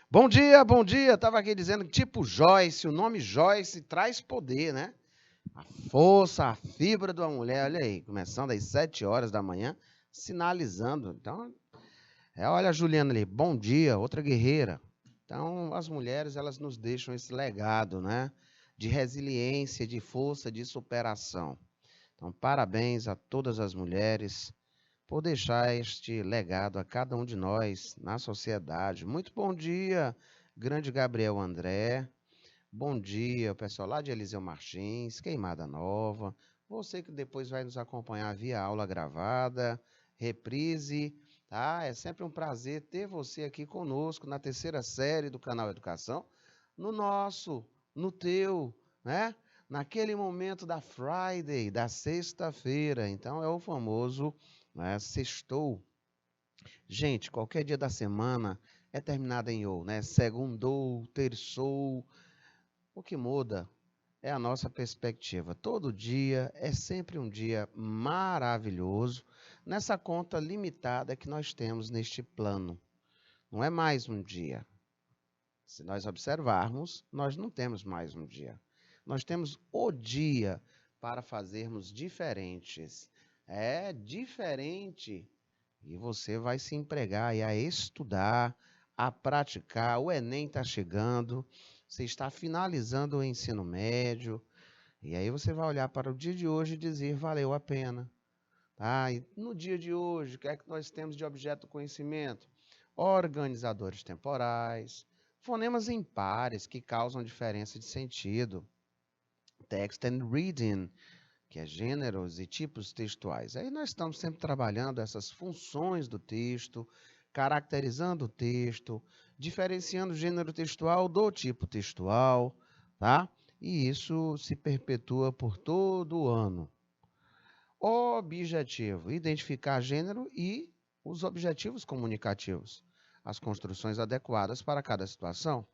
Bom dia, bom dia. Tava aqui dizendo que tipo Joyce, o nome Joyce traz poder, né? A força, a fibra de uma mulher, olha aí, começando às 7 horas da manhã, sinalizando. Então, olha a Juliana ali, bom dia, outra guerreira. Então, as mulheres, elas nos deixam esse legado, né? De resiliência, de força, de superação. Então, parabéns a todas as mulheres por deixar este legado a cada um de nós na sociedade. Muito bom dia, grande Gabriel André. Bom dia, o pessoal lá de Eliseu Martins, Queimada Nova. Você que depois vai nos acompanhar via aula gravada, reprise, tá? É sempre um prazer ter você aqui conosco na terceira série do canal Educação, no nosso, no teu, né? Naquele momento da Friday, da sexta-feira. Então é o famoso, né, sextou. Gente, qualquer dia da semana é terminado em ou, né? Segundou, terçou. O que muda é a nossa perspectiva. Todo dia é sempre um dia maravilhoso nessa conta limitada que nós temos neste plano. Não é mais um dia. Se nós observarmos, nós não temos mais um dia. Nós temos o dia para fazermos diferentes. É diferente. E você vai se empregar e a estudar, a praticar. O Enem está chegando, você está finalizando o ensino médio, e aí você vai olhar para o dia de hoje e dizer, valeu a pena. Tá? E no dia de hoje, o que é que nós temos de objeto do conhecimento? Organizadores temporais, fonemas impares que causam diferença de sentido, text and reading, que é gêneros e tipos textuais. Aí nós estamos sempre trabalhando essas funções do texto, caracterizando o texto, diferenciando o gênero textual do tipo textual, tá? E isso se perpetua por todo o ano. Objetivo: identificar gênero e os objetivos comunicativos, as construções adequadas para cada situação,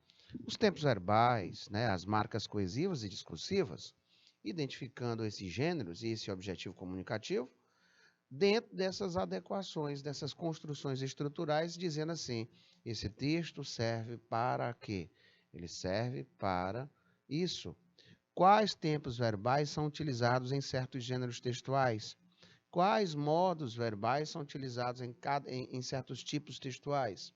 os tempos verbais, né, as marcas coesivas e discursivas, identificando esses gêneros e esse objetivo comunicativo dentro dessas adequações, dessas construções estruturais, dizendo assim: esse texto serve para quê? Ele serve para isso. Quais tempos verbais são utilizados em certos gêneros textuais? Quais modos verbais são utilizados em certos tipos textuais?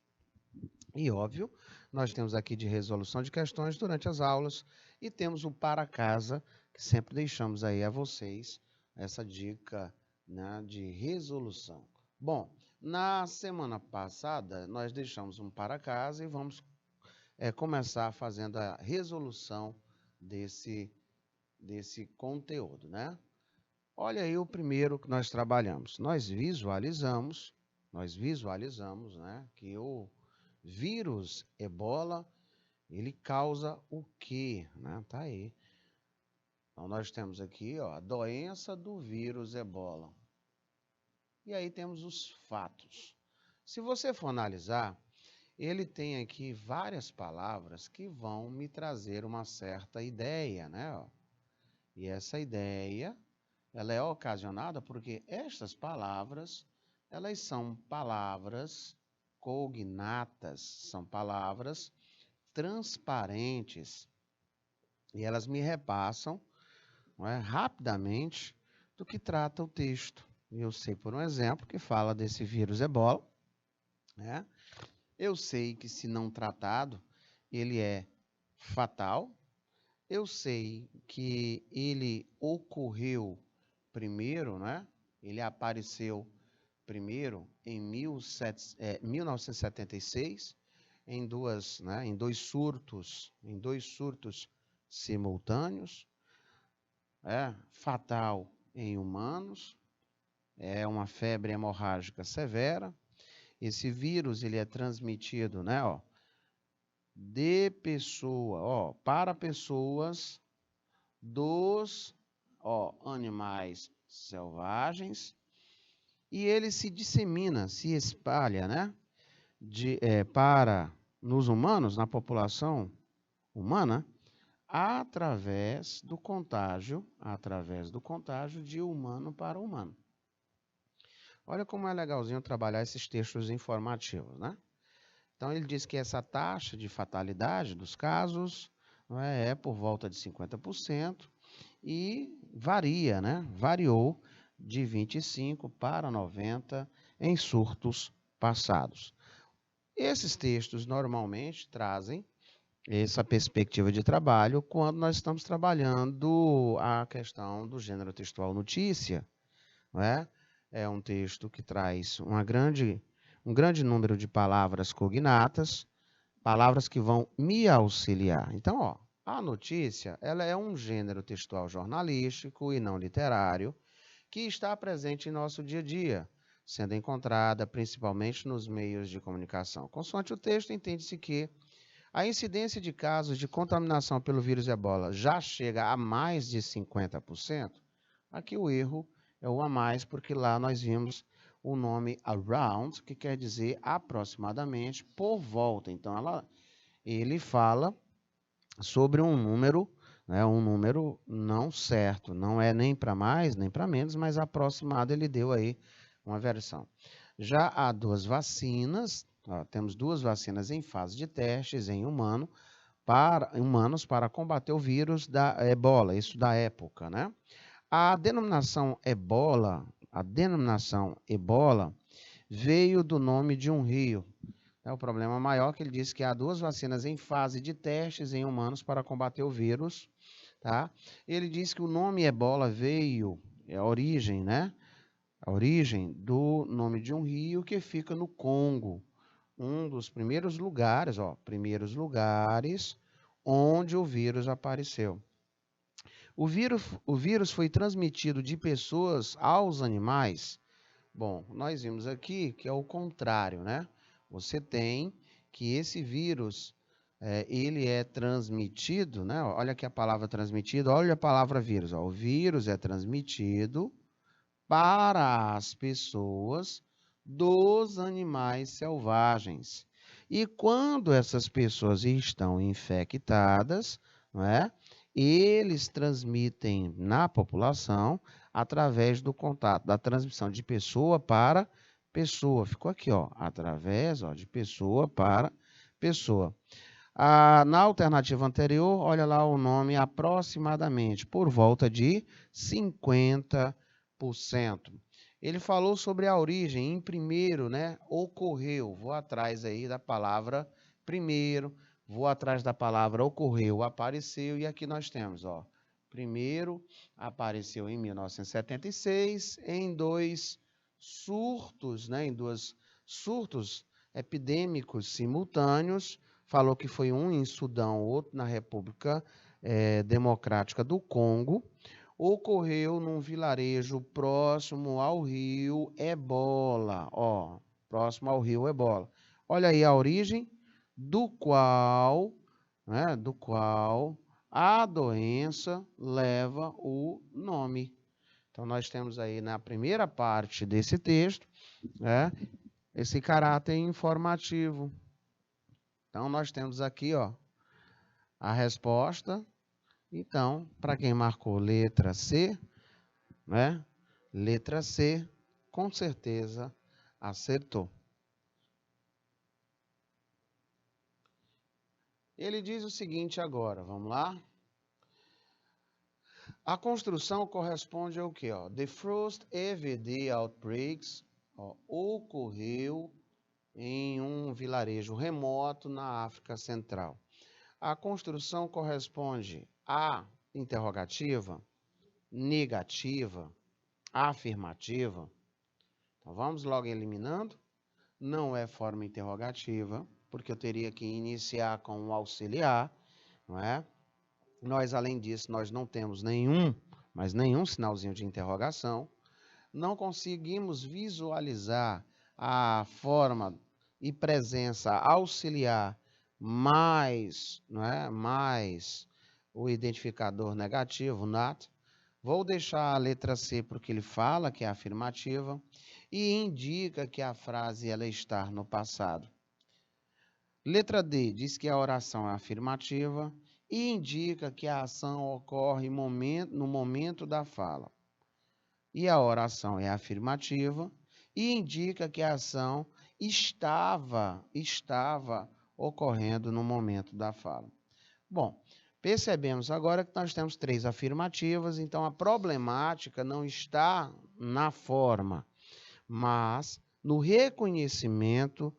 E, óbvio, nós temos aqui de resolução de questões durante as aulas e temos o para casa, que sempre deixamos aí a vocês essa dica, né, de resolução. Bom, na semana passada nós deixamos um para casa e vamos começar fazendo a resolução desse conteúdo, né? Olha aí o primeiro que nós trabalhamos. Nós visualizamos, né, que o vírus Ebola, ele causa o quê? Né? Tá aí. Então, nós temos aqui, ó, a doença do vírus Ebola. E aí temos os fatos. Se você for analisar, ele tem aqui várias palavras que vão me trazer uma certa ideia, né? Ó. E essa ideia, ela é ocasionada porque estas palavras, elas são palavras cognatas, são palavras transparentes e elas me repassam, não é, rapidamente do que trata o texto. Eu sei, por um exemplo, que fala desse vírus ebola, né? Eu sei que, se não tratado, ele é fatal. Eu sei que ele ocorreu primeiro, né? Ele apareceu primeiro em 1976, em dois surtos simultâneos, fatal em humanos, é uma febre hemorrágica severa. Esse vírus ele é transmitido, né, ó, de pessoa, ó, para pessoas dos, ó, animais selvagens, e ele se dissemina, se espalha, né, para nos humanos, na população humana, através do contágio de humano para humano. Olha como é legalzinho trabalhar esses textos informativos, né? Então, ele diz que essa taxa de fatalidade dos casos, não é por volta de 50% e varia, né? Variou de 25 para 90 em surtos passados. Esses textos normalmente trazem essa perspectiva de trabalho quando nós estamos trabalhando a questão do gênero textual notícia, não é? É um texto que traz um grande número de palavras cognatas, palavras que vão me auxiliar. Então, ó, a notícia, ela é um gênero textual jornalístico e não literário que está presente em nosso dia a dia, sendo encontrada principalmente nos meios de comunicação. Consoante o texto, entende-se que a incidência de casos de contaminação pelo vírus Ebola já chega a mais de 50%. Aqui o erro é o a mais, porque lá nós vimos o nome around, que quer dizer aproximadamente, por volta. Então, ele fala sobre um número, né, um número não certo, não é nem para mais, nem para menos, mas aproximado ele deu aí uma versão. Já há duas vacinas, ó, temos duas vacinas em fase de testes em humanos para combater o vírus da Ebola, isso da época, né? A denominação Ebola veio do nome de um rio. O problema maior é que ele disse que há duas vacinas em fase de testes em humanos para combater o vírus, tá? Ele disse que o nome Ebola veio, é a origem, né? A origem do nome de um rio que fica no Congo, um dos primeiros lugares onde o vírus apareceu. O vírus foi transmitido de pessoas aos animais. Bom, nós vimos aqui que é o contrário, né? Você tem que esse vírus, ele é transmitido, né? Olha aqui a palavra transmitido, olha a palavra vírus. Ó. O vírus é transmitido para as pessoas dos animais selvagens. E quando essas pessoas estão infectadas, não é? Eles transmitem na população através do contato, da transmissão de pessoa para pessoa. Ficou aqui, ó, através de pessoa para pessoa. Na alternativa anterior, olha lá o nome aproximadamente, por volta de 50%. Ele falou sobre a origem, em primeiro, né? Ocorreu. Vou atrás aí da palavra primeiro, vou atrás da palavra ocorreu, apareceu, e aqui nós temos, ó. Primeiro apareceu em 1976, em dois surtos, né? Em dois surtos epidêmicos simultâneos. Falou que foi um em Sudão, outro na República Democrática do Congo. Ocorreu num vilarejo próximo ao rio Ebola, ó, próximo ao rio Ebola. Olha aí a origem do qual a doença leva o nome. Então, nós temos aí na primeira parte desse texto, esse caráter informativo. Então, nós temos aqui, ó, a resposta. Então, para quem marcou letra C, né? Letra C, com certeza acertou. Ele diz o seguinte agora, vamos lá? A construção corresponde ao quê? Ó? The first EVD outbreaks ocorreu em um vilarejo remoto na África Central. A construção corresponde à interrogativa, negativa, afirmativa. Então, vamos logo eliminando. Não é forma interrogativa, porque eu teria que iniciar com um auxiliar, não é? Nós, além disso, nós não temos nenhum sinalzinho de interrogação. Não conseguimos visualizar a forma e presença auxiliar mais o identificador negativo, not. Vou deixar a letra C porque ele fala que é afirmativa e indica que a frase ela está no passado. Letra D diz que a oração é afirmativa e indica que a ação ocorre no momento da fala. E a oração é afirmativa e indica que a ação estava ocorrendo no momento da fala. Bom, percebemos agora que nós temos 3 afirmativas, então a problemática não está na forma, mas no reconhecimento,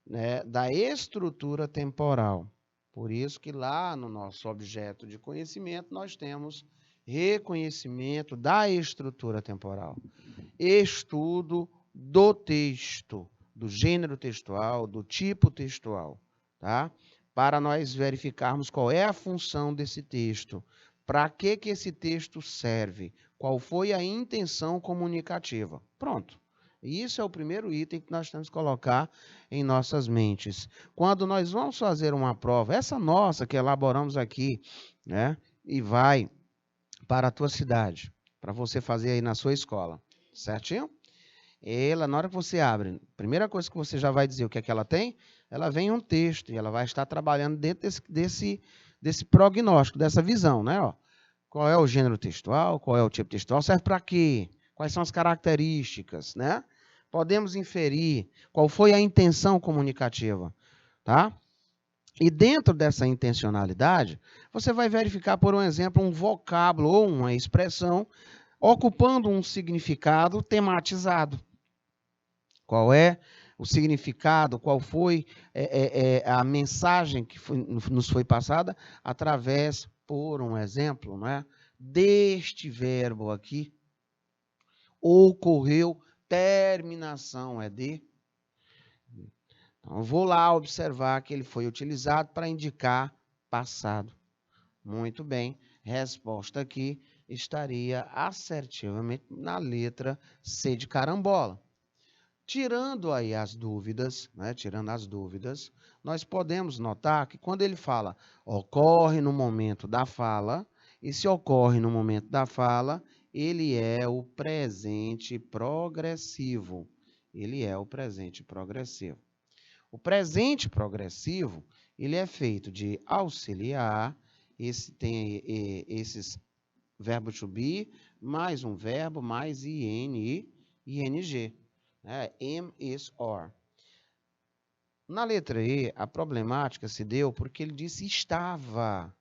né, da estrutura temporal. Por isso que lá no nosso objeto de conhecimento nós temos reconhecimento da estrutura temporal, estudo do texto, do gênero textual, do tipo textual, tá? Para nós verificarmos qual é a função desse texto, para que esse texto serve, qual foi a intenção comunicativa. Pronto. Isso é o primeiro item que nós temos que colocar em nossas mentes. Quando nós vamos fazer uma prova, essa nossa que elaboramos aqui, né, e vai para a tua cidade, para você fazer aí na sua escola, certinho? Ela, na hora que você abre, a primeira coisa que você já vai dizer o que é que ela tem, ela vem um texto e ela vai estar trabalhando dentro desse prognóstico, dessa visão, né? Ó, qual é o gênero textual, qual é o tipo textual, serve para quê? Quais são as características, né? Podemos inferir qual foi a intenção comunicativa, tá? E dentro dessa intencionalidade, você vai verificar, por um exemplo, um vocábulo ou uma expressão ocupando um significado tematizado. Qual é o significado, qual foi a mensagem que nos foi passada através, por um exemplo, né, deste verbo aqui, ocorreu, terminação é de. Então, eu vou lá observar que ele foi utilizado para indicar passado. Muito bem, resposta aqui estaria assertivamente na letra C de carambola. Tirando aí as dúvidas, né? Tirando as dúvidas, nós podemos notar que quando ele fala ocorre no momento da fala, e se ocorre no momento da fala, ele é o presente progressivo. Ele é o presente progressivo. O presente progressivo, ele é feito de auxiliar, tem esses verbos to be, mais um verbo, mais IN e ING. Am, is, or. Na letra E, a problemática se deu porque ele disse estava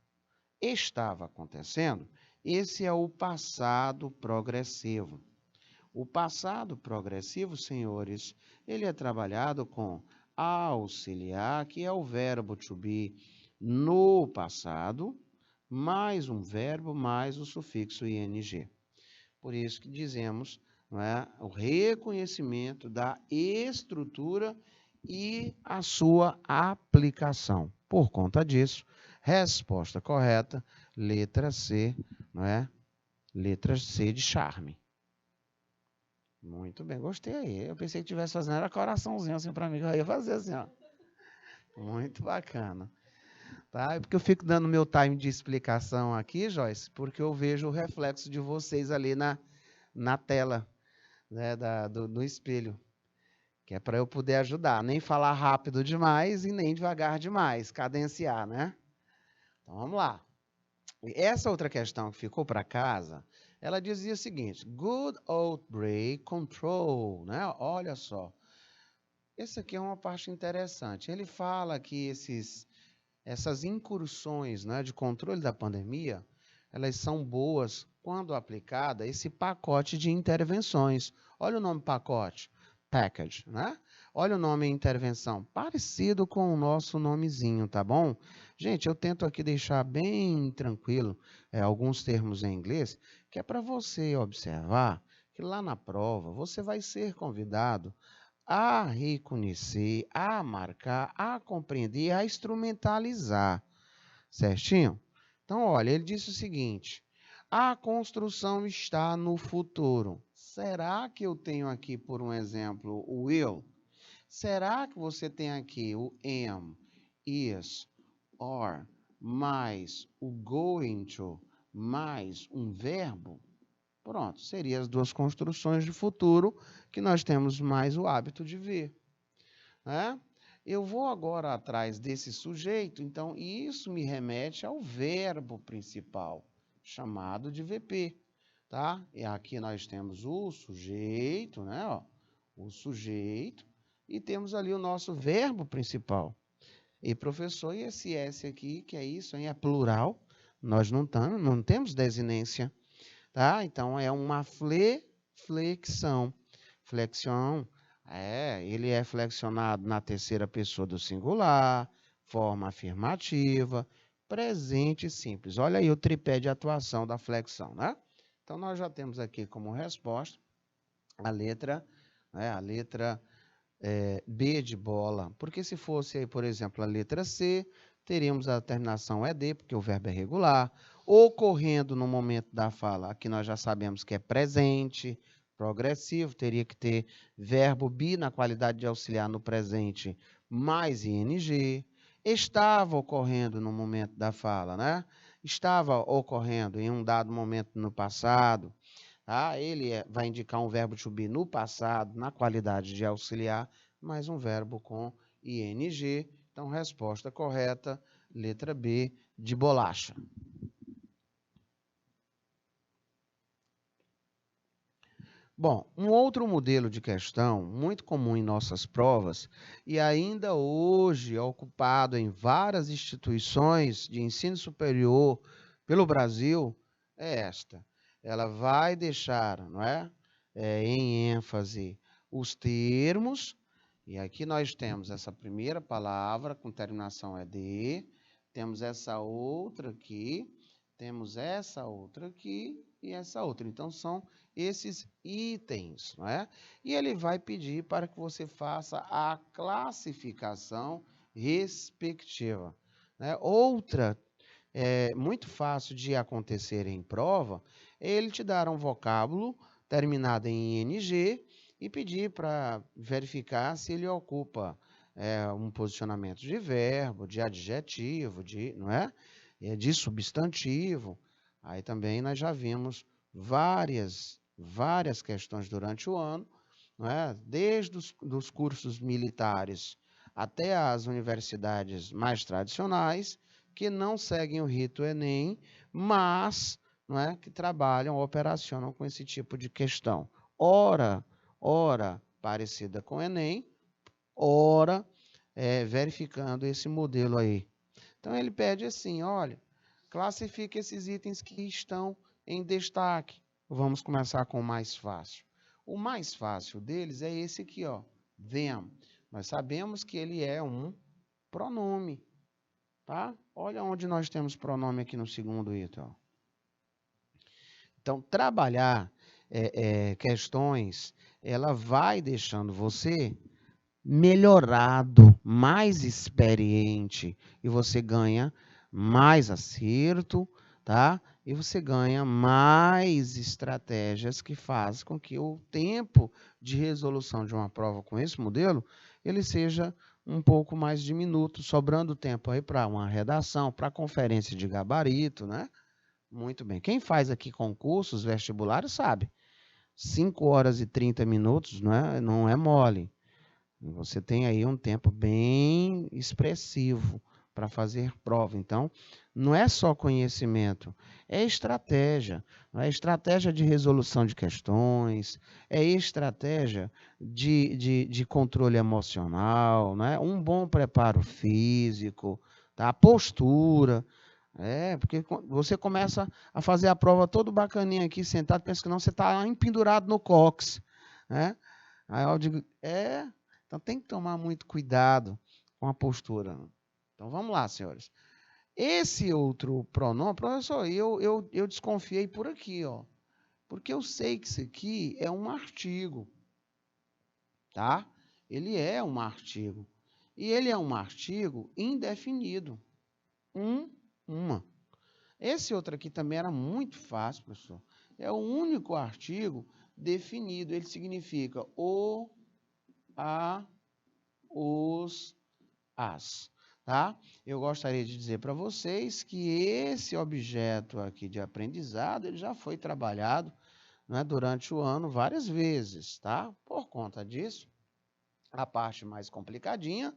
acontecendo. Esse é o passado progressivo. O passado progressivo, senhores, ele é trabalhado com auxiliar, que é o verbo to be no passado, mais um verbo, mais o sufixo ing. Por isso que dizemos, não é, o reconhecimento da estrutura e a sua aplicação. Por conta disso, resposta correta, letra C, não é? Letra C de charme. Muito bem, gostei aí. Eu pensei que estivesse fazendo era coraçãozinho assim para mim, que eu ia fazer assim, ó. Muito bacana. Tá? É porque eu fico dando meu time de explicação aqui, Joyce, porque eu vejo o reflexo de vocês ali na tela, né, do espelho, que é para eu poder ajudar, nem falar rápido demais e nem devagar demais, cadenciar, né? Então vamos lá. Essa outra questão que ficou para casa, ela dizia o seguinte: good outbreak control, né? Olha só. Essa aqui é uma parte interessante. Ele fala que essas incursões, né, de controle da pandemia, elas são boas quando aplicada esse pacote de intervenções. Olha o nome pacote, package, né? Olha o nome intervenção, parecido com o nosso nomezinho, tá bom? Gente, eu tento aqui deixar bem tranquilo alguns termos em inglês, que é para você observar que lá na prova você vai ser convidado a reconhecer, a marcar, a compreender, a instrumentalizar, certinho? Então, olha, ele disse o seguinte: a construção está no futuro. Será que eu tenho aqui, por um exemplo, o will? Será que você tem aqui o am, is, are, mais o going to, mais um verbo? Pronto, seriam as duas construções de futuro que nós temos mais o hábito de ver, né? Eu vou agora atrás desse sujeito, então isso me remete ao verbo principal, chamado de VP, tá? E aqui nós temos o sujeito, né? Ó, o sujeito, e temos ali o nosso verbo principal. E professor, e esse S aqui, que é isso, hein? É plural, nós não temos desinência, tá? Então, é uma flexão. Flexão, ele é flexionado na terceira pessoa do singular, forma afirmativa, presente simples. Olha aí o tripé de atuação da flexão, né? Então, nós já temos aqui como resposta a letra, a letra B de bola. Porque se fosse, aí, por exemplo, a letra C, teríamos a terminação ED, porque o verbo é regular. Ocorrendo no momento da fala, aqui nós já sabemos que é presente, progressivo, teria que ter verbo be na qualidade de auxiliar no presente, mais ing. Estava ocorrendo no momento da fala, né? Estava ocorrendo em um dado momento no passado. Tá? Ele vai indicar um verbo to be no passado, na qualidade de auxiliar, mais um verbo com ing. Então, resposta correta, letra B, de bolacha. Bom, um outro modelo de questão muito comum em nossas provas e ainda hoje é ocupado em várias instituições de ensino superior pelo Brasil é esta. Ela vai deixar, não é, em ênfase os termos, e aqui nós temos essa primeira palavra com terminação ED, temos essa outra aqui, temos essa outra aqui e essa outra. Então, são esses itens, não é? E ele vai pedir para que você faça a classificação respectiva, né? Outra, muito fácil de acontecer em prova, é ele te dar um vocábulo terminado em ing e pedir para verificar se ele ocupa um posicionamento de verbo, de adjetivo, não é? De substantivo. Aí também nós já vimos várias questões durante o ano, não é? Desde os cursos militares até as universidades mais tradicionais, que não seguem o rito Enem, mas não é, que trabalham, operacionam com esse tipo de questão. Ora parecida com o Enem, ora verificando esse modelo aí. Então, ele pede assim, olha, classifique esses itens que estão em destaque. Vamos começar com o mais fácil. O mais fácil deles é esse aqui, ó, them. Nós sabemos que ele é um pronome, tá? Olha onde nós temos pronome aqui no segundo item, ó. Então, trabalhar questões, ela vai deixando você melhorado, mais experiente, e você ganha mais acerto, tá? E você ganha mais estratégias que fazem com que o tempo de resolução de uma prova com esse modelo, ele seja um pouco mais diminuto, sobrando tempo aí para uma redação, para conferência de gabarito, né? Muito bem. Quem faz aqui concursos vestibulares sabe. 5 horas e 30 minutos não é mole. Você tem aí um tempo bem expressivo para fazer prova. Então, não é só conhecimento, é estratégia. É estratégia de resolução de questões, é estratégia de controle emocional, né? Um bom preparo físico, tá? Postura. Porque você começa a fazer a prova todo bacaninha aqui, sentado, pensa que não, você está empendurado no cox, né? Aí eu digo, então tem que tomar muito cuidado com a postura. Então vamos lá, senhores. Esse outro pronome, professor, eu desconfiei por aqui, ó, porque eu sei que isso aqui é um artigo, tá? Ele é um artigo. E ele é um artigo indefinido. Uma. Esse outro aqui também era muito fácil, professor. É o único artigo definido. Ele significa o, a, os, as. Tá? Eu gostaria de dizer para vocês que esse objeto aqui de aprendizado, ele já foi trabalhado, né, durante o ano várias vezes, tá? Por conta disso, a parte mais complicadinha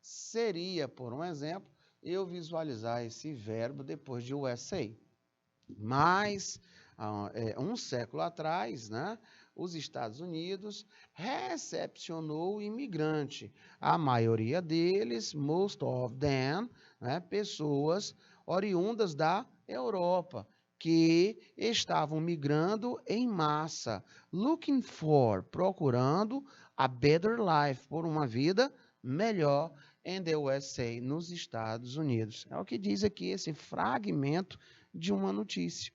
seria, por um exemplo, eu visualizar esse verbo depois de USA. Mas, um século atrás, né, os Estados Unidos recepcionou imigrante. A maioria deles, most of them, né, pessoas oriundas da Europa, que estavam migrando em massa, looking for, procurando a better life, por uma vida melhor in the USA, nos Estados Unidos. É o que diz aqui esse fragmento de uma notícia,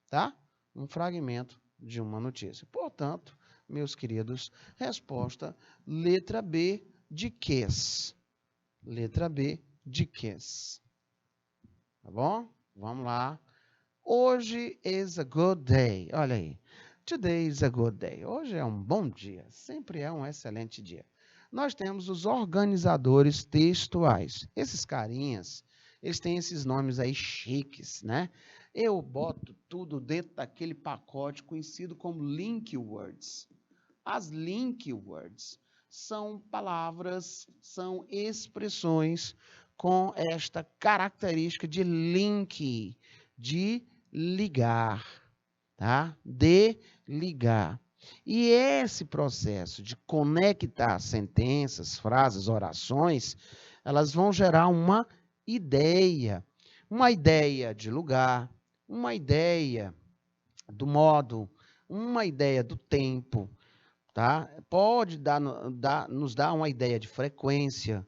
tá? Um fragmento de uma notícia. Portanto, meus queridos, resposta letra B de Ques. Letra B de Ques. Tá bom? Vamos lá. Hoje is a good day. Olha aí. Today is a good day. Hoje é um bom dia. Sempre é um excelente dia. Nós temos os organizadores textuais. Esses carinhas, eles têm esses nomes aí chiques, né? Eu boto tudo dentro daquele pacote conhecido como link words. As link words são palavras, são expressões com esta característica de link, de ligar, tá? De ligar. E esse processo de conectar sentenças, frases, orações, elas vão gerar uma ideia de lugar, uma ideia do modo, uma ideia do tempo, tá? Pode nos dar uma ideia de frequência.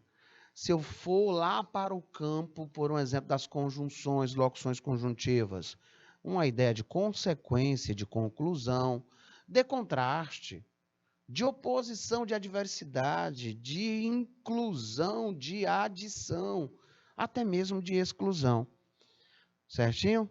Se eu for lá para o campo, por um exemplo das conjunções, locuções conjuntivas, uma ideia de consequência, de conclusão, de contraste, de oposição, de adversidade, de inclusão, de adição, até mesmo de exclusão. Certinho?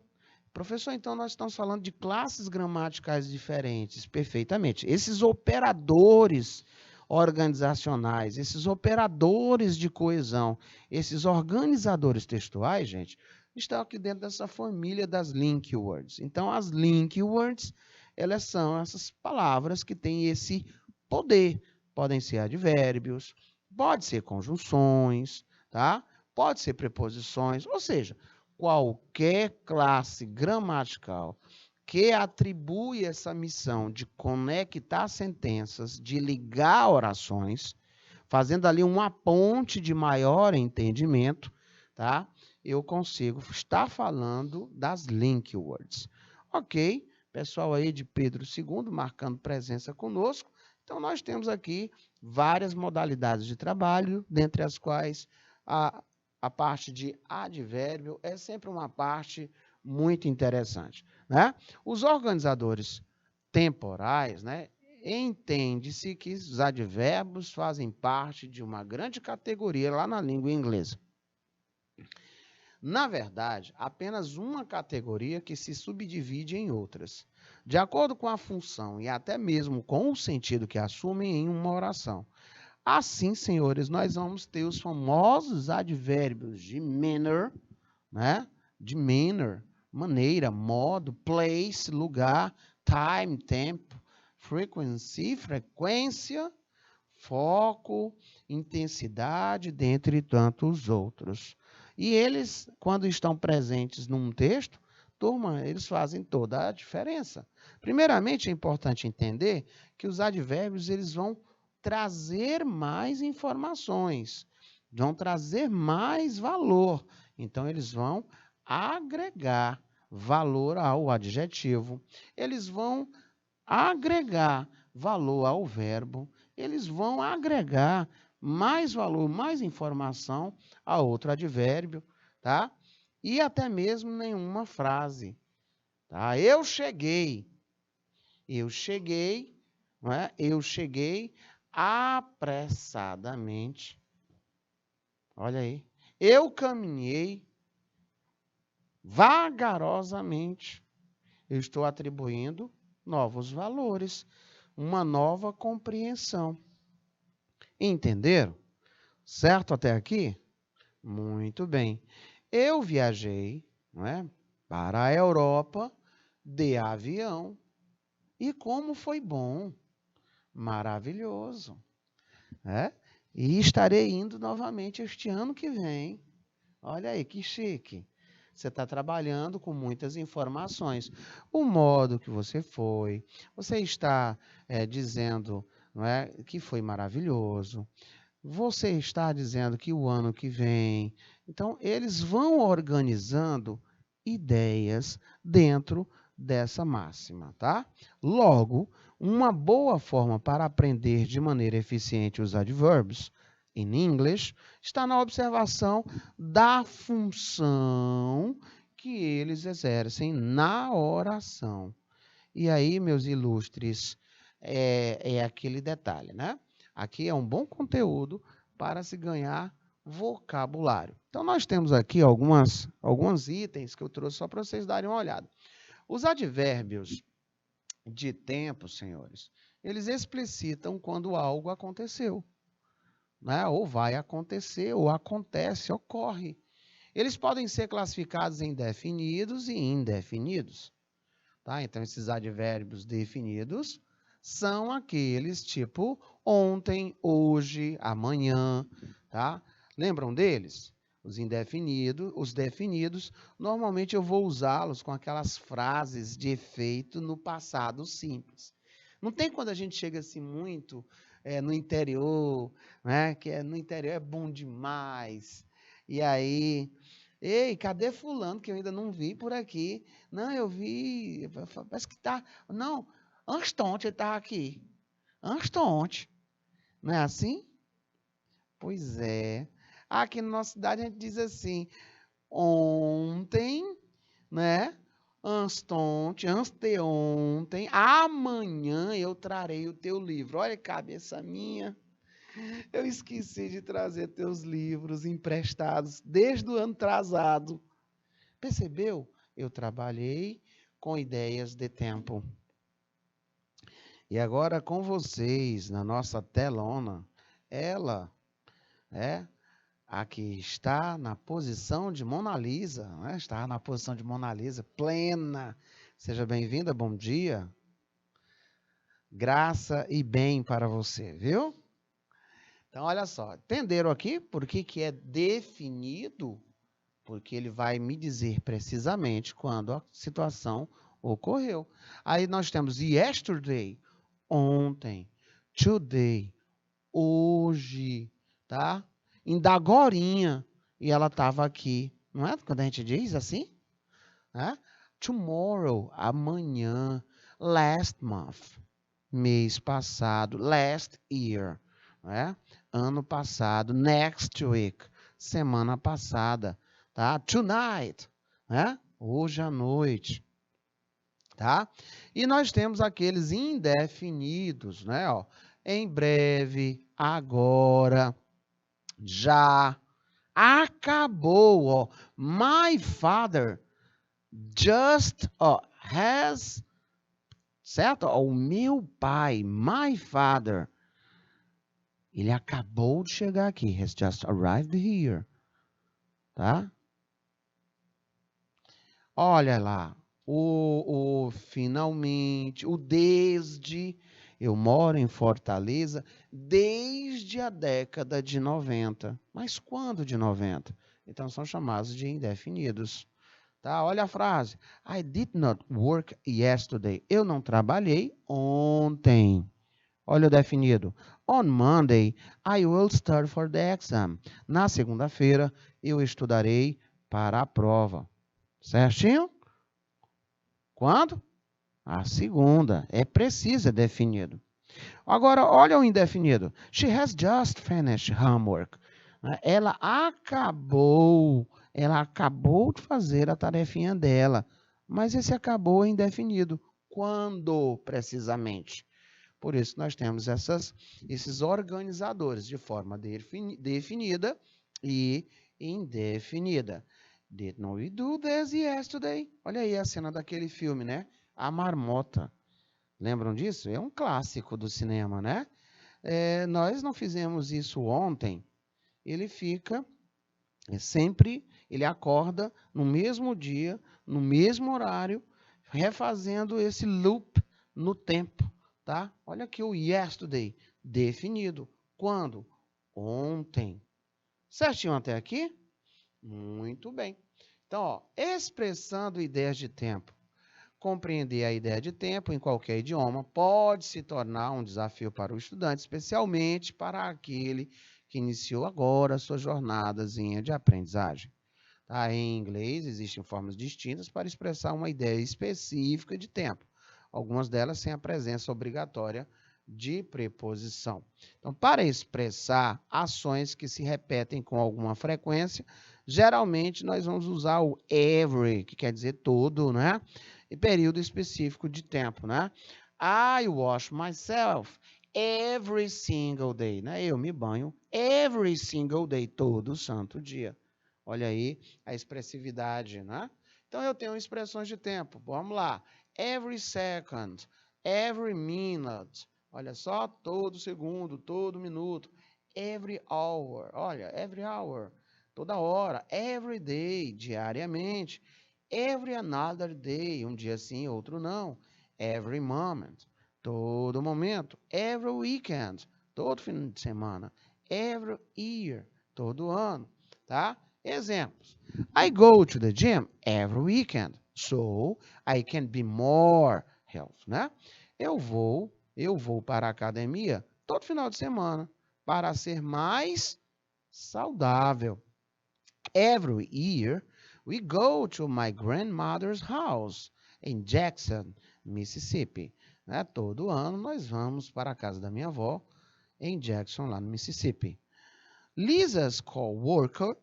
Professor, então nós estamos falando de classes gramaticais diferentes, perfeitamente. Esses operadores organizacionais, esses operadores de coesão, esses organizadores textuais, gente, estão aqui dentro dessa família das link words. Então, as link words, elas são essas palavras que têm esse poder. Podem ser advérbios, pode ser conjunções, tá? Pode ser preposições, ou seja, qualquer classe gramatical que atribui essa missão de conectar sentenças, de ligar orações, fazendo ali uma ponte de maior entendimento, tá? Eu consigo estar falando das link words. Ok? Pessoal aí de Pedro II marcando presença conosco. Então, nós temos aqui várias modalidades de trabalho, dentre as quais a parte de advérbio é sempre uma parte muito interessante, né? Os organizadores temporais, né? Entende-se que os advérbios fazem parte de uma grande categoria lá na língua inglesa. Na verdade, apenas uma categoria que se subdivide em outras, de acordo com a função e até mesmo com o sentido que assumem em uma oração. Assim, senhores, nós vamos ter os famosos advérbios de manner, né? De manner, maneira, modo, place, lugar, time, tempo, frequency, frequência, foco, intensidade, dentre tantos outros. E eles, quando estão presentes num texto, turma, eles fazem toda a diferença. Primeiramente, é importante entender que os advérbios eles vão trazer mais informações, vão trazer mais valor. Então, eles vão agregar valor ao adjetivo, eles vão agregar valor ao verbo, eles vão agregar mais valor, mais informação a outro advérbio, tá? E até mesmo nenhuma frase, tá? Eu cheguei, não é? Eu cheguei apressadamente. Olha aí. Eu caminhei vagarosamente. Eu estou atribuindo novos valores, uma nova compreensão. Entenderam? Certo até aqui? Muito bem. Eu viajei, não é, para a Europa de avião. E como foi bom, maravilhoso. É? E estarei indo novamente este ano que vem. Olha aí, que chique. você está trabalhando com muitas informações. O modo que você foi, você está dizendo, não é, que foi maravilhoso, você está dizendo que o ano que vem. Então, eles vão organizando ideias dentro dessa máxima, tá? Logo, uma boa forma para aprender de maneira eficiente os advérbios in English está na observação da função que eles exercem na oração. E aí, meus ilustres, é aquele detalhe, né? Aqui é um bom conteúdo para se ganhar vocabulário. Então, nós temos aqui alguns itens que eu trouxe só para vocês darem uma olhada. Os advérbios de tempo, senhores, eles explicitam quando algo aconteceu, né? Ou vai acontecer, ou acontece, ocorre. Eles podem ser classificados em definidos e indefinidos. Tá? Então, esses advérbios definidos são aqueles tipo ontem, hoje, amanhã. Tá? Lembram deles? Os indefinidos, os definidos, normalmente eu vou usá-los com aquelas frases de efeito no passado simples. Não tem quando a gente chega assim muito no interior, né? Que no interior é bom demais. E aí, ei, cadê fulano que eu ainda não vi por aqui? Não, eu vi, parece que tá, não, antes de ontem ele estava aqui. Antes de ontem. Não é assim? Pois é. Aqui na nossa cidade a gente diz assim, ontem, né? Anteontem, amanhã eu trarei o teu livro. Olha, cabeça minha, eu esqueci de trazer teus livros emprestados desde o ano atrasado. Percebeu? Eu trabalhei com ideias de tempo. E agora com vocês, na nossa telona, ela aqui está na posição de Mona Lisa, né? Está na posição de Mona Lisa, plena. Seja bem-vinda, bom dia. Graça e bem para você, viu? Então, olha só, entenderam aqui por que é definido? Porque ele vai me dizer precisamente quando a situação ocorreu. Aí nós temos yesterday, ontem, today, hoje, tá? Ainda agorinha, e ela estava aqui. Não é quando a gente diz assim? Né? Tomorrow, amanhã. Last month, mês passado. Last year, né? Ano passado. Next week, semana passada. Tá? Tonight, né? Hoje à noite. Tá? E nós temos aqueles indefinidos, né? Ó, em breve, agora, já, acabou, ó. My father just has, certo? O meu pai, my father, ele acabou de chegar aqui. Has just arrived here. Tá? Olha lá. O finalmente, o desde. Eu moro em Fortaleza desde a década de 90. Mas quando de 90? Então são chamados de indefinidos. Tá? Olha a frase. I did not work yesterday. Eu não trabalhei ontem. Olha o definido. On Monday, I will study for the exam. Na segunda-feira, eu estudarei para a prova. Certinho? Quando? A segunda. É preciso, é definido. Agora, olha o indefinido. She has just finished homework. Ela acabou de fazer a tarefinha dela. Mas esse acabou é indefinido. Quando, precisamente? Por isso, nós temos esses organizadores de forma definida e indefinida. Didn't we do this yesterday? Olha aí a cena daquele filme, né? A Marmota. Lembram disso? É um clássico do cinema, né? Nós não fizemos isso ontem. Ele fica sempre, ele acorda no mesmo dia, no mesmo horário, refazendo esse loop no tempo, tá? Olha aqui o yesterday, definido. Quando? Ontem. Certinho até aqui? Muito bem. Então, ó, expressando ideias de tempo. Compreender a ideia de tempo em qualquer idioma pode se tornar um desafio para o estudante, especialmente para aquele que iniciou agora a sua jornadazinha de aprendizagem. Tá? Em inglês, existem formas distintas para expressar uma ideia específica de tempo, algumas delas sem a presença obrigatória de preposição. Então, para expressar ações que se repetem com alguma frequência, geralmente nós vamos usar o every, que quer dizer todo, né? E período específico de tempo, né? I wash myself every single day, né? Eu me banho every single day, todo santo dia. Olha aí a expressividade, né? Então, eu tenho expressões de tempo. Vamos lá. Every second, every minute. Olha só, todo segundo, todo minuto. Every hour. Olha, every hour. Toda hora. Every day, diariamente. Every another day. Um dia sim, outro não. Every moment. Todo momento. Every weekend. Todo fim de semana. Every year. Todo ano. Tá? Exemplos. I go to the gym every weekend, so I can be more healthy, né? Eu vou para a academia todo final de semana para ser mais saudável. Every year, we go to my grandmother's house in Jackson, Mississippi. Né? Todo ano nós vamos para a casa da minha avó em Jackson, lá no Mississippi. Lisa's coworker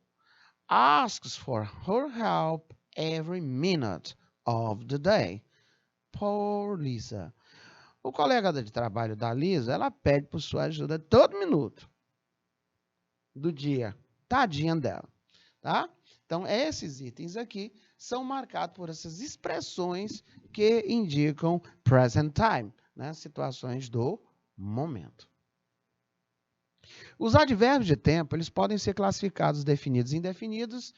asks for her help every minute of the day. Poor Lisa. O colega de trabalho da Lisa, ela pede por sua ajuda todo minuto do dia. Tadinha dela, tá? Então, esses itens aqui são marcados por essas expressões que indicam present time, né? Situações do momento. Os advérbios de tempo, eles podem ser classificados definidos e indefinidos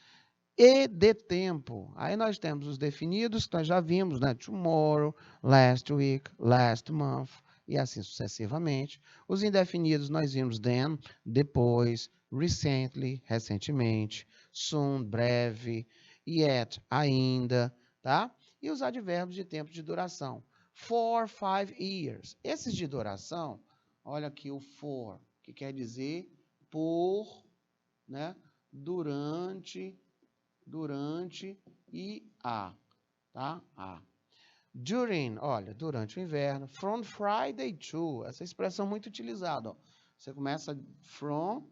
e de tempo. Aí nós temos os definidos, que nós já vimos, né? Tomorrow, last week, last month, e assim sucessivamente. Os indefinidos nós vimos then, depois, recently, recentemente, soon, breve, yet, ainda, tá? E os advérbios de tempo de duração. 4, 5 years. Esses de duração, olha aqui o for, que quer dizer por, né? Durante e a, tá? A. During, olha, durante o inverno. From Friday to, essa expressão muito utilizada, ó. Você começa from,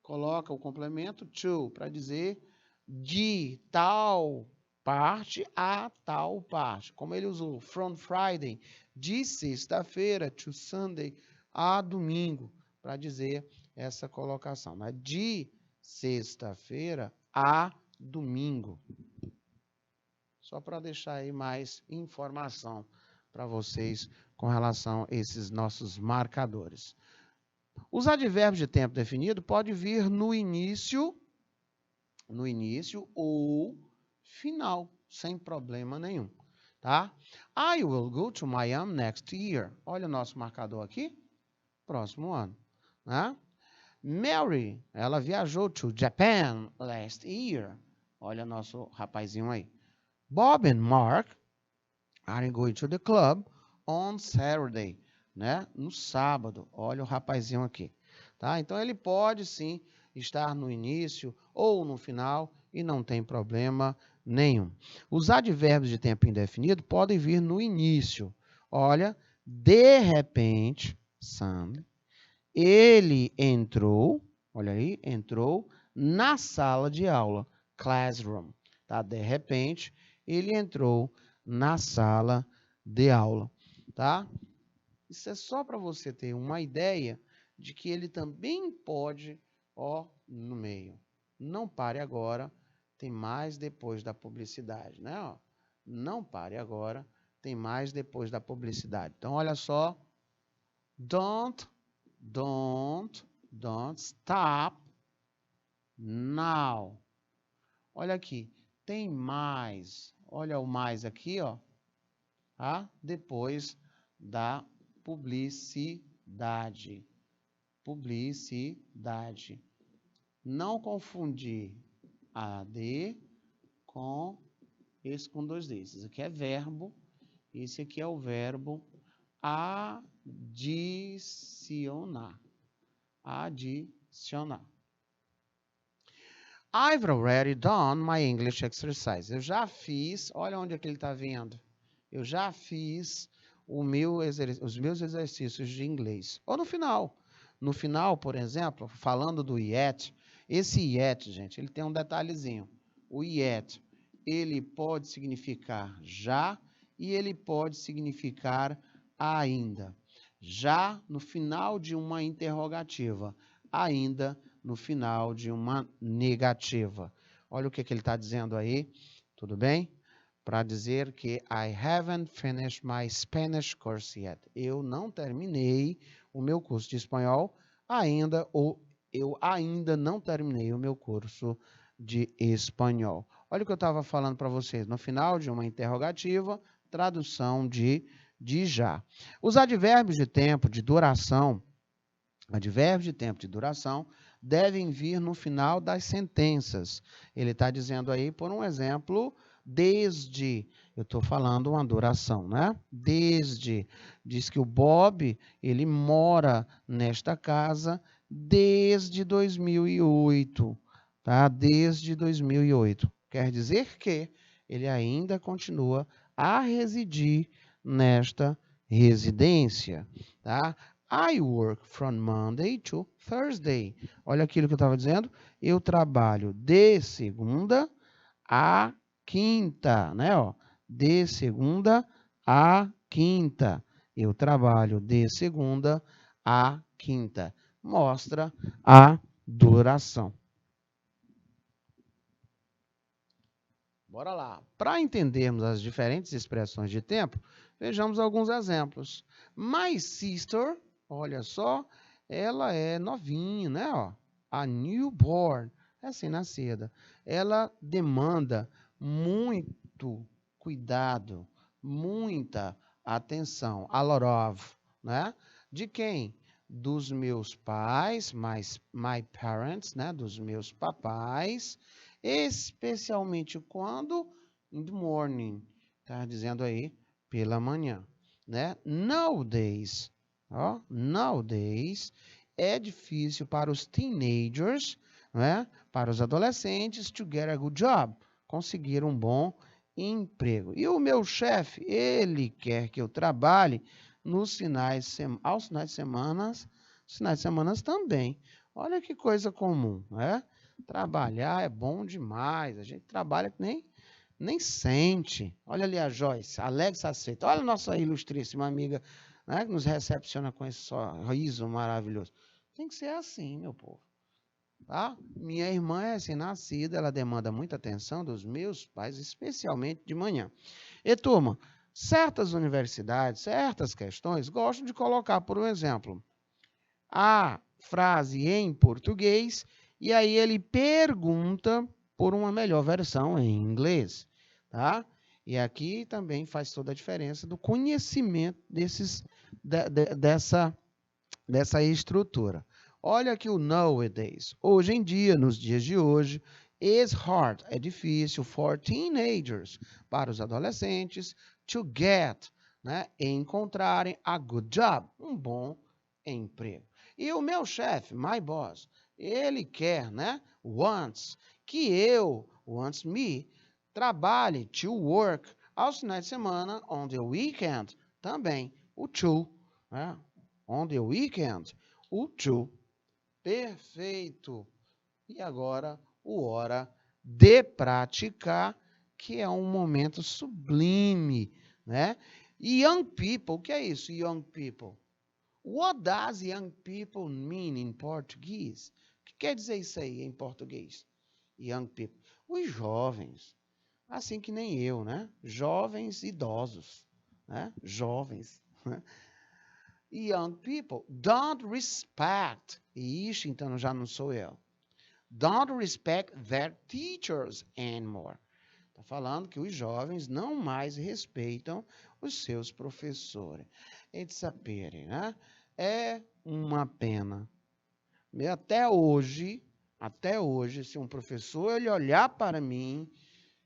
coloca o complemento to, para dizer de tal parte a tal parte. Como ele usou from Friday, de sexta-feira, to Sunday, a domingo, para dizer essa colocação, né? De sexta-feira a domingo. Só para deixar aí mais informação para vocês com relação a esses nossos marcadores. Os advérbios de tempo definido podem vir no início ou final, sem problema nenhum, tá? I will go to Miami next year. Olha o nosso marcador aqui, próximo ano, né? Mary, ela viajou to Japan last year. Olha nosso rapazinho aí. Bob and Mark are going to the club on Saturday, né? No sábado. Olha o rapazinho aqui, tá? Então ele pode sim estar no início ou no final e não tem problema nenhum. Os advérbios de tempo indefinido podem vir no início. Olha, de repente, Sam, ele entrou, olha aí, entrou na sala de aula, classroom, tá? De repente, ele entrou na sala de aula, tá? Isso é só para você ter uma ideia de que ele também pode, ó, no meio. Não pare agora, tem mais depois da publicidade, né? Ó, não pare agora, tem mais depois da publicidade. Então, olha só. Don't stop now. Olha aqui, tem mais. Olha o mais aqui, ó, tá? Depois da publicidade. Publicidade. Não confundir a de com esse com 2D. Esse aqui é verbo, esse aqui é o verbo adicionar. Adicionar. I've already done my English exercise. Eu já fiz, olha onde é que ele está vendo. Eu já fiz os meus exercícios de inglês. Ou no final. No final, por exemplo, falando do yet, esse yet, gente, ele tem um detalhezinho. O yet, ele pode significar já e ele pode significar ainda. Já no final de uma interrogativa, ainda no final de uma negativa. Olha o que ele está dizendo aí, tudo bem? Para dizer que I haven't finished my Spanish course yet. Eu não terminei o meu curso de espanhol ainda, ou eu ainda não terminei o meu curso de espanhol. Olha o que eu estava falando para vocês. No final de uma interrogativa, tradução de já. Os advérbios de tempo, de duração, devem vir no final das sentenças. Ele está dizendo aí, por um exemplo, desde, eu estou falando uma duração, né? Desde, diz que o Bob, ele mora nesta casa desde 2008, tá? Desde 2008. Quer dizer que ele ainda continua a residir nesta residência, tá? I work from Monday to Thursday. Olha aquilo que eu estava dizendo. Eu trabalho de segunda a quinta, né? Ó, de segunda a quinta. Eu trabalho de segunda a quinta. Mostra a duração. Bora lá. Para entendermos as diferentes expressões de tempo, vejamos alguns exemplos. My sister, olha só, ela é novinha, né? Ó, a newborn, recém-nascida. Ela demanda muito cuidado, muita atenção. A lot of, né? De quem? Dos meus pais, my parents, né? Dos meus papais. Especialmente quando? In the morning. Tá dizendo aí, pela manhã, né? Nowadays, ó, nowadays, é difícil para os teenagers, né? Para os adolescentes, to get a good job, conseguir um bom emprego. E o meu chefe, ele quer que eu trabalhe aos finais de semana também. Olha que coisa comum, né? Trabalhar é bom demais. A gente trabalha que nem sente. Olha ali a Joyce, alegre e satisfeita. Olha a nossa ilustríssima amiga, né, que nos recepciona com esse sorriso maravilhoso. Tem que ser assim, meu povo. Tá? Minha irmã é recém-nascida, ela demanda muita atenção dos meus pais, especialmente de manhã. E, turma, certas universidades, certas questões, gostam de colocar, por um exemplo, a frase em português e aí ele pergunta por uma melhor versão em inglês, tá? E aqui também faz toda a diferença do conhecimento dessa estrutura. Olha aqui o nowadays. Hoje em dia, nos dias de hoje, is hard, é difícil for teenagers, para os adolescentes, to get, né, encontrarem a good job, um bom emprego. E o meu chefe, my boss, ele quer, né, wants me, trabalhe, to work, aos finais de semana, on the weekend, também, o to, né, on the weekend, o to. Perfeito. E agora, o hora de praticar, que é um momento sublime, né? Young people, o que é isso, young people? What does young people mean in Portuguese? O que quer dizer isso aí em português? Young people. Os jovens. Assim que nem eu, né? Jovens idosos, né? Jovens. Young people don't respect. Ixi, então já não sou eu. Don't respect their teachers anymore. Está falando que os jovens não mais respeitam os seus professores. It's a pity, né? É uma pena. Até hoje, se um professor ele olhar para mim,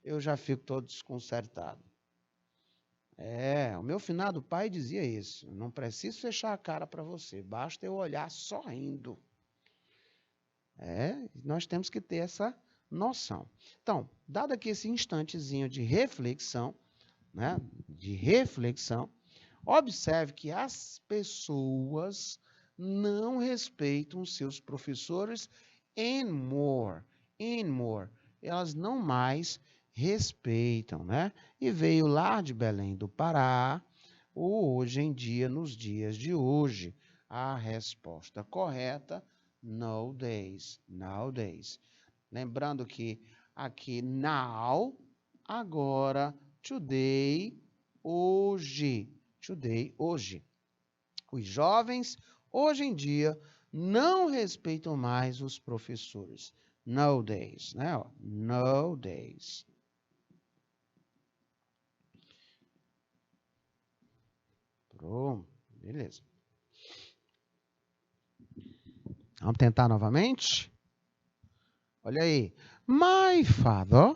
eu já fico todo desconcertado. O meu finado pai dizia isso. Não preciso fechar a cara para você, basta eu olhar sorrindo. Nós temos que ter essa noção. Então, dado aqui esse instantezinho de reflexão, né, observe que as pessoas não respeitam seus professores anymore. Elas não mais respeitam, né? E veio lá de Belém do Pará, hoje em dia, nos dias de hoje, a resposta correta, nowadays. Lembrando que aqui now, agora, today, hoje. Os jovens, hoje em dia, não respeitam mais os professores. Nowadays, né? Nowadays. Pronto, beleza. Vamos tentar novamente? Olha aí. My father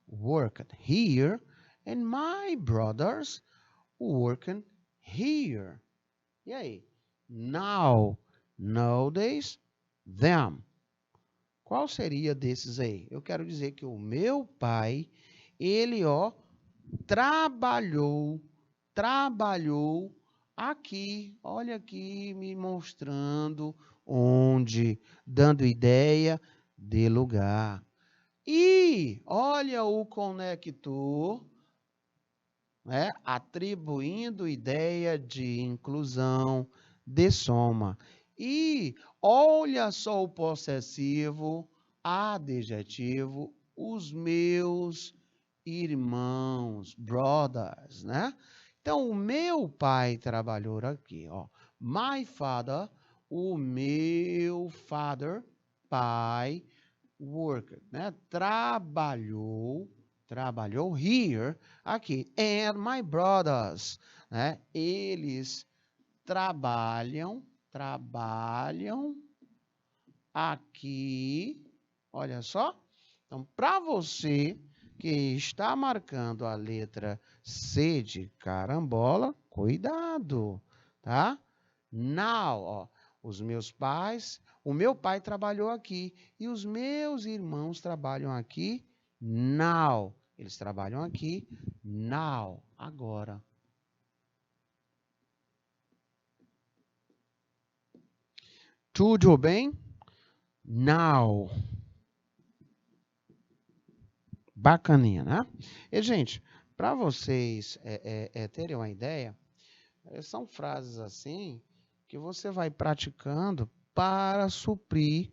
worked here and my brothers working here. E aí? Now, nowadays, them. Qual seria desses aí? Eu quero dizer que o meu pai, ele, trabalhou aqui, olha aqui, me mostrando onde, dando ideia de lugar. E olha o conector, né, atribuindo ideia de inclusão, de soma. E olha só o possessivo, adjetivo, os meus irmãos, brothers, né? Então, o meu pai trabalhou aqui, My father, o meu father, pai, worked, né? Trabalhou here, aqui, and my brothers, né? Eles trabalham aqui, olha só. Então, para você que está marcando a letra C de carambola, cuidado, tá? Now, os meus pais, o meu pai trabalhou aqui e os meus irmãos trabalham aqui now. Eles trabalham aqui now, agora. Tudo bem? Now. Bacaninha, né? E, gente, para vocês terem uma ideia, são frases assim que você vai praticando para suprir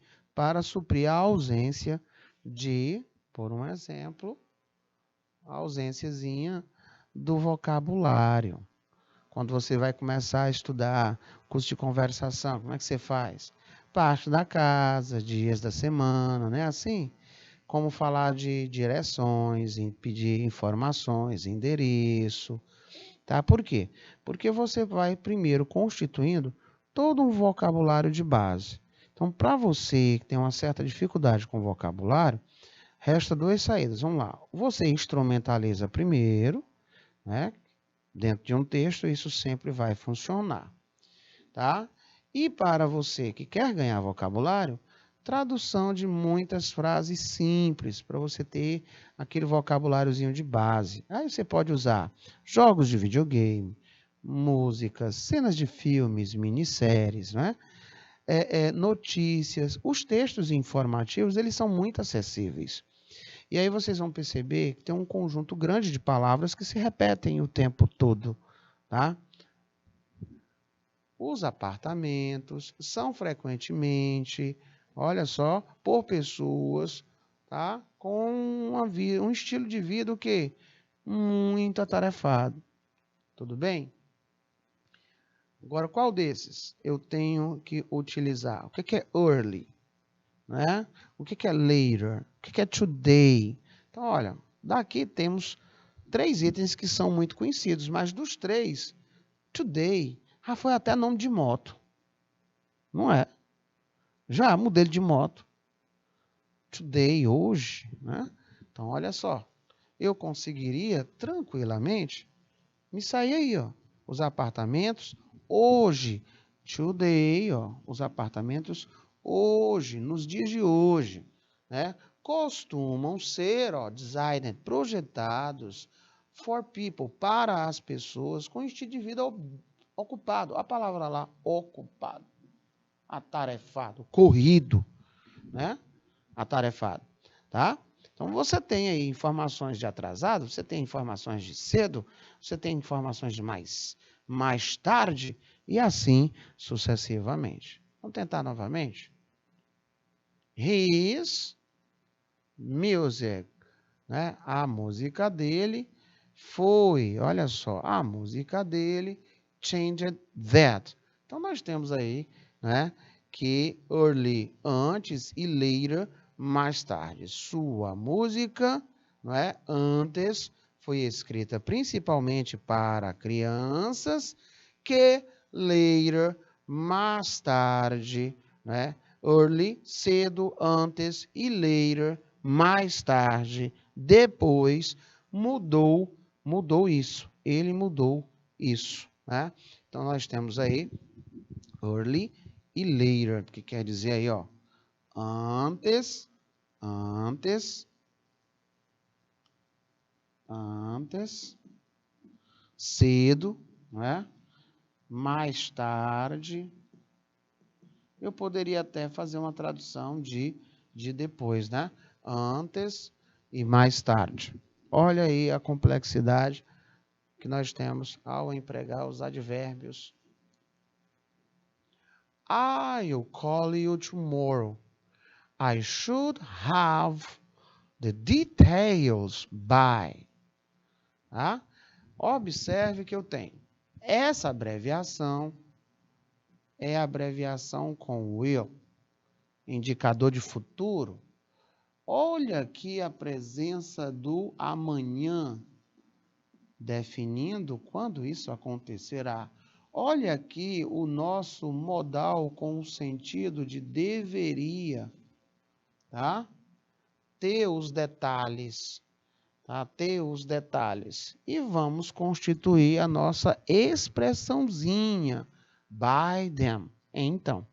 a ausência de, por um exemplo, a ausênciazinha do vocabulário. Quando você vai começar a estudar curso de conversação, como é que você faz? Parte da casa, dias da semana, né? Assim, como falar de direções, pedir informações, endereço, tá? Por quê? Porque você vai primeiro constituindo todo um vocabulário de base. Então, para você que tem uma certa dificuldade com o vocabulário, resta duas saídas. Vamos lá. Você instrumentaliza primeiro, né? Dentro de um texto, isso sempre vai funcionar, tá? E para você que quer ganhar vocabulário, tradução de muitas frases simples, para você ter aquele vocabuláriozinho de base. Aí você pode usar jogos de videogame, músicas, cenas de filmes, minisséries, né? Notícias. Os textos informativos, eles são muito acessíveis. E aí vocês vão perceber que tem um conjunto grande de palavras que se repetem o tempo todo, tá? Os apartamentos são frequentemente, olha só, por pessoas, tá? Com um estilo de vida o quê? Muito atarefado. Tudo bem? Agora, qual desses eu tenho que utilizar? O que é early? Né? O que é later? O que é today? Então, olha, daqui temos 3 itens que são muito conhecidos, mas dos 3, today já foi até nome de moto. Não é? Já, modelo de moto. Today, hoje, né? Então, olha só, eu conseguiria tranquilamente me sair aí, ó, os apartamentos hoje, today, ó, os apartamentos hoje, nos dias de hoje, né? Costumam ser, ó, designed, projetados for people, para as pessoas com estilo de vida ocupado. A palavra lá, ocupado, atarefado, corrido, né? Atarefado, tá? Então, você tem aí informações de atrasado, você tem informações de cedo, você tem informações de mais tarde, e assim sucessivamente. Vamos tentar novamente? His music, né? A música dele foi, olha só, a música dele changed that. Então, nós temos aí, né, que early, antes, e later, mais tarde. Sua música, não é, antes foi escrita principalmente para crianças, que later, mais tarde, né, early, cedo, antes, e later, mais tarde, depois, mudou isso. Ele mudou isso, né? Então, nós temos aí early e later, que quer dizer aí, ó, antes, cedo, né? Mais tarde. Eu poderia até fazer uma tradução de depois, né? Antes e mais tarde. Olha aí a complexidade que nós temos ao empregar os advérbios. I'll call you tomorrow. I should have the details by. Tá? Observe que eu tenho essa abreviação, é a abreviação com will, indicador de futuro. Olha aqui a presença do amanhã, definindo quando isso acontecerá. Olha aqui o nosso modal com o sentido de deveria, tá? Ter os detalhes, tá? Ter os detalhes. E vamos constituir a nossa expressãozinha, by them. Então,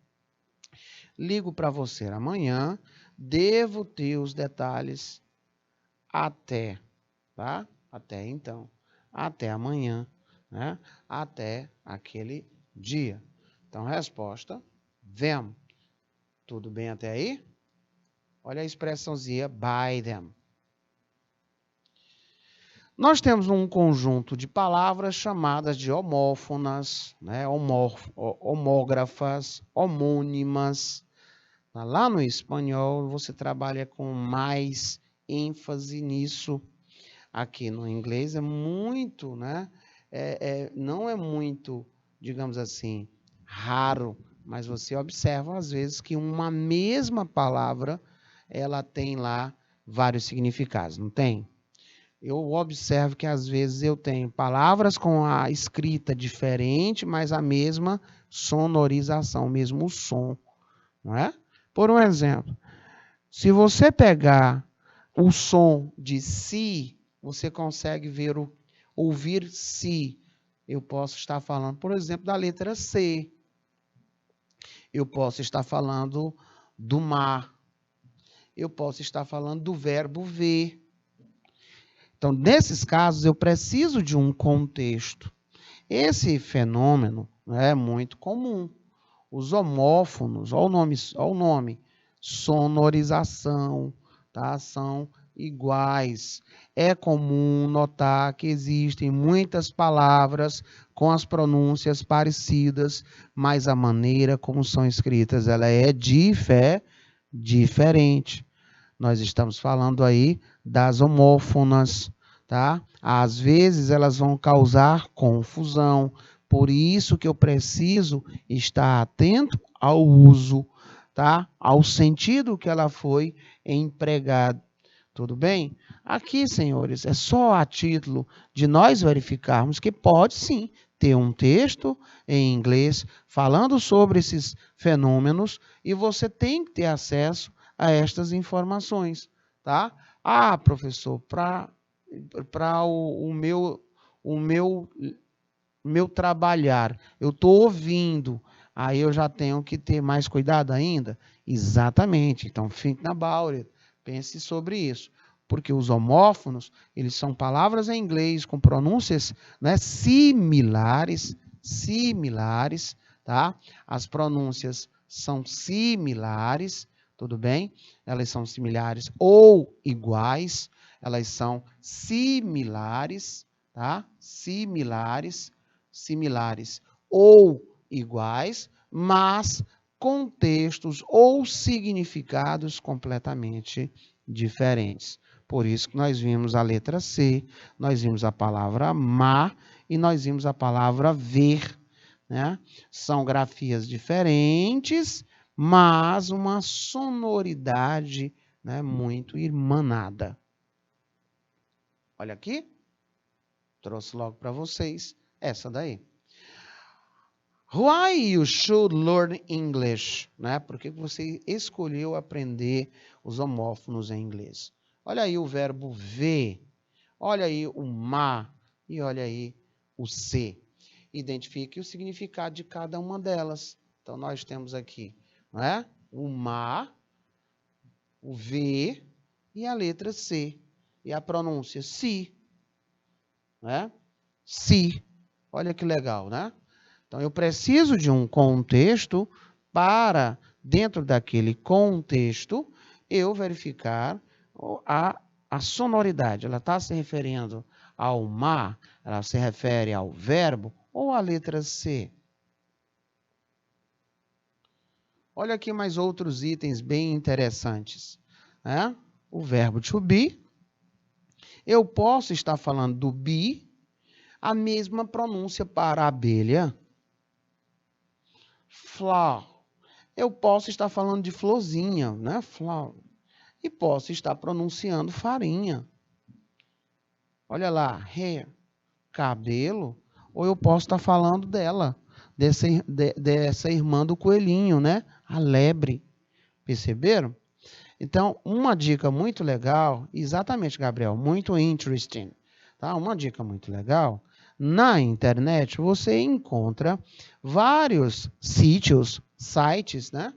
ligo para você amanhã, devo ter os detalhes até, tá? Até então, até amanhã, né? Até aquele dia. Então, resposta, them. Tudo bem até aí? Olha a expressãozinha by them. Nós temos um conjunto de palavras chamadas de homófonas, né? Homógrafas, homônimas. Lá no espanhol, você trabalha com mais ênfase nisso. Aqui no inglês é muito, né? Não é muito, digamos assim, raro, mas você observa às vezes que uma mesma palavra, ela tem lá vários significados, não tem? Eu observo que às vezes eu tenho palavras com a escrita diferente, mas a mesma sonorização, o mesmo som, não é? Por um exemplo, se você pegar o som de si, você consegue ouvir si. Eu posso estar falando, por exemplo, da letra C. Eu posso estar falando do mar. Eu posso estar falando do verbo ver. Então, nesses casos, eu preciso de um contexto. Esse fenômeno é muito comum. Os homófonos, olha o nome, sonorização, tá? São iguais. É comum notar que existem muitas palavras com as pronúncias parecidas, mas a maneira como são escritas ela é diferente. Nós estamos falando aí das homófonas, tá? Às vezes elas vão causar confusão, por isso que eu preciso estar atento ao uso, tá? Ao sentido que ela foi empregada. Tudo bem? Aqui, senhores, é só a título de nós verificarmos que pode sim ter um texto em inglês falando sobre esses fenômenos e você tem que ter acesso a estas informações, tá? Ah, professor, para o meu trabalhar, eu estou ouvindo, aí eu já tenho que ter mais cuidado ainda? Exatamente. Então, think about it. Pense sobre isso. Porque os homófonos, eles são palavras em inglês com pronúncias, né, similares, tá? As pronúncias são similares, tudo bem? Elas são similares ou iguais, elas são similares, tá? Similares ou iguais, mas contextos ou significados completamente diferentes. Por isso que nós vimos a letra C, nós vimos a palavra mar e nós vimos a palavra ver, né? São grafias diferentes, mas uma sonoridade, né, muito irmanada. Olha aqui, trouxe logo para vocês essa daí. Why you should learn English, né? Por que você escolheu aprender os homófonos em inglês? Olha aí o verbo ver, olha aí o ma e olha aí o se. Identifique o significado de cada uma delas. Então, nós temos aqui, não é? O ma, o ver e a letra C. E a pronúncia si, né? Si. Olha que legal, né? Então, eu preciso de um contexto para, dentro daquele contexto, eu verificar a sonoridade. Ela está se referindo ao ma, ela se refere ao verbo ou à letra C. Olha aqui mais outros itens bem interessantes, né? O verbo to be. Eu posso estar falando do be, a mesma pronúncia para abelha. Flower. Eu posso estar falando de florzinha, né? Flower. E posso estar pronunciando farinha. Olha lá, hair, cabelo. Ou eu posso estar falando dela, dessa irmã do coelhinho, né? A lebre. Perceberam? Então, uma dica muito legal, exatamente, Gabriel, muito interesting, tá? Uma dica muito legal, na internet você encontra vários sites, né,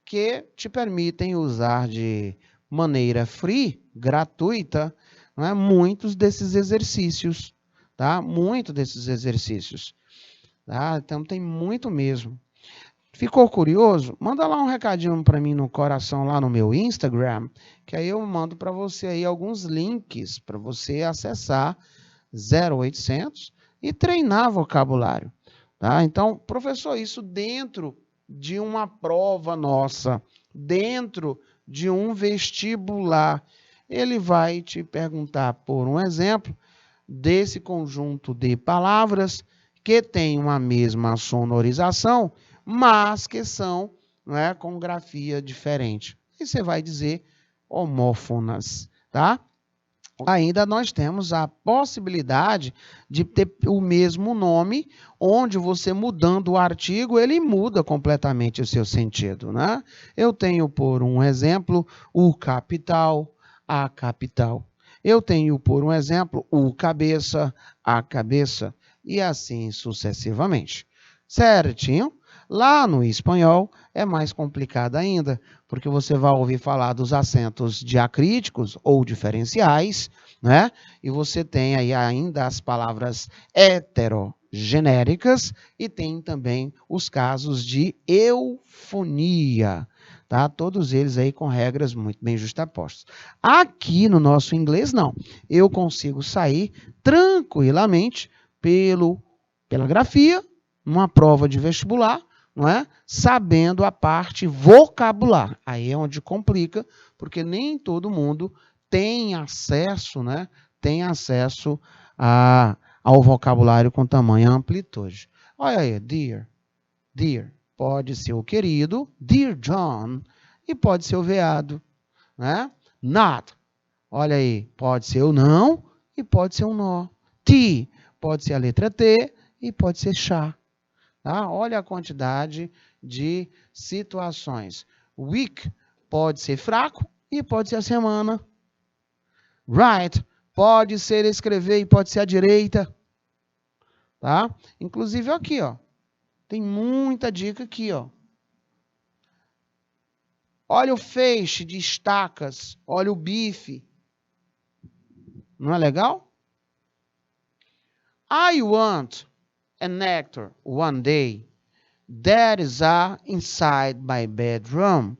que te permitem usar de maneira free, gratuita, né, muitos desses exercícios, tá? Muito desses exercícios, tá? Então, tem muito mesmo. Ficou curioso? Manda lá um recadinho para mim no coração lá no meu Instagram, que aí eu mando para você aí alguns links para você acessar 0800 e treinar vocabulário, tá? Então, professor, isso dentro de uma prova nossa, dentro de um vestibular, ele vai te perguntar por um exemplo desse conjunto de palavras que tem uma mesma sonorização, mas que são, não é, com grafia diferente. E você vai dizer homófonas, tá? Ainda nós temos a possibilidade de ter o mesmo nome, onde você mudando o artigo, ele muda completamente o seu sentido, né? Eu tenho, por um exemplo, o capital, a capital. Eu tenho, por um exemplo, o cabeça, a cabeça, e assim sucessivamente. Certinho? Lá no espanhol é mais complicado ainda, porque você vai ouvir falar dos acentos diacríticos ou diferenciais, né? E você tem aí ainda as palavras heterogenéricas e tem também os casos de eufonia, tá? Todos eles aí com regras muito bem justapostas. Aqui no nosso inglês, não. Eu consigo sair tranquilamente pela grafia, numa prova de vestibular, não é? Sabendo a parte vocabular. Aí é onde complica, porque nem todo mundo tem acesso, né? Tem acesso ao vocabulário com tamanha amplitude. Olha aí, dear. Dear pode ser o querido, dear John, e pode ser o veado, né? Not, olha aí, pode ser o não e pode ser o nó. T, pode ser a letra T e pode ser chá. Tá? Olha a quantidade de situações. Week pode ser fraco e pode ser a semana. Right. Pode ser escrever e pode ser à direita. Tá? Inclusive aqui, ó. Tem muita dica aqui, ó. Olha o feixe de estacas. Olha o bife. Não é legal? I want an actor one day that is inside my bedroom.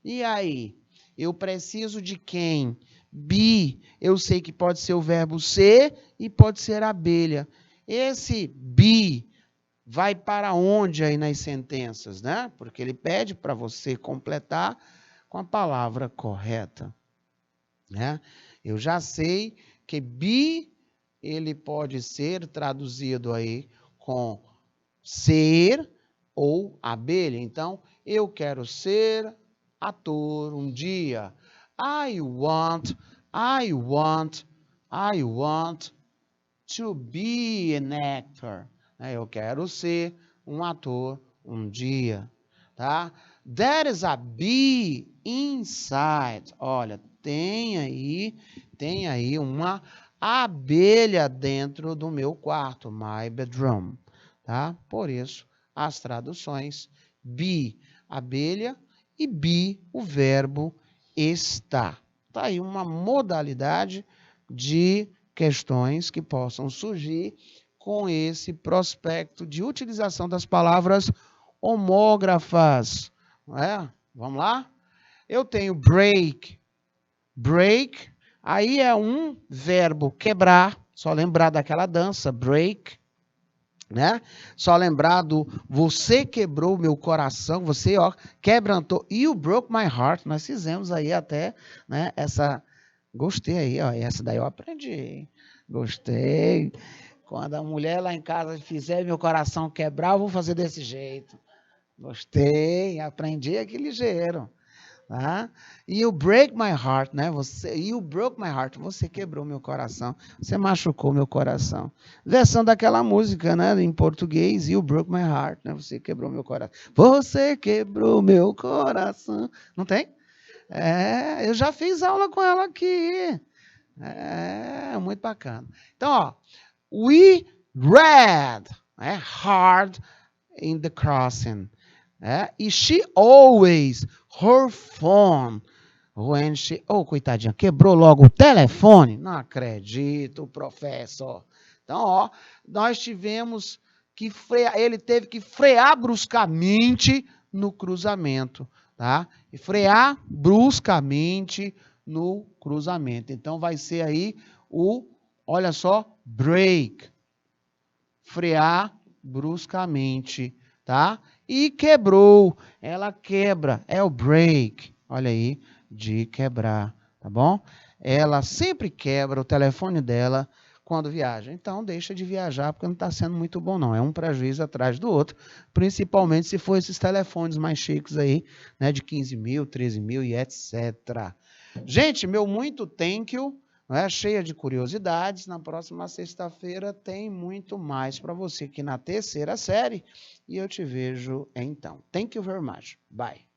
E aí? Eu preciso de quem? Be. Eu sei que pode ser o verbo ser e pode ser abelha. Esse be vai para onde aí nas sentenças, né? Porque ele pede para você completar com a palavra correta, né? Eu já sei que be, ele pode ser traduzido aí com ser ou abelha. Então, eu quero ser ator um dia. I want to be an actor. Eu quero ser um ator um dia, tá? There is a bee inside. Olha, tem aí uma abelha dentro do meu quarto, my bedroom, tá? Por isso, as traduções, bee, abelha, e be, o verbo estar. Tá aí uma modalidade de questões que possam surgir com esse prospecto de utilização das palavras homógrafas. Vamos lá? Eu tenho break. Break, aí é um verbo quebrar, só lembrar daquela dança, break, né? Só lembrar do você quebrou meu coração, você, ó, quebrantou. You broke my heart. Nós fizemos aí até, né, essa... Gostei aí, ó, essa daí eu aprendi. Gostei. Quando a mulher lá em casa fizer meu coração quebrar, eu vou fazer desse jeito. Gostei, aprendi aqui ligeiro. Tá? You break my heart, né? You broke my heart. Você quebrou meu coração. Você machucou meu coração. Versão daquela música, né? Em português, You broke my heart, né? Você quebrou meu coração. Você quebrou meu coração. Não tem? Eu já fiz aula com ela aqui. Muito bacana. Então, ó, we read, hard in the crossing. E she always, her phone, when she... Oh, coitadinha, quebrou logo o telefone? Não acredito, professor. Então, ó, nós tivemos que frear, ele teve que frear bruscamente no cruzamento, tá? E frear bruscamente no cruzamento. Então, vai ser aí olha só, break. Frear bruscamente, tá? E quebrou, ela quebra, é o break, olha aí, de quebrar, tá bom? Ela sempre quebra o telefone dela quando viaja, então deixa de viajar porque não está sendo muito bom não, é um prejuízo atrás do outro, principalmente se for esses telefones mais chiques aí, né, de 15 mil, 13 mil e etc. Gente, meu muito thank you. Cheia de curiosidades. Na próxima sexta-feira tem muito mais para você aqui na terceira série. E eu te vejo então. Thank you very much. Bye.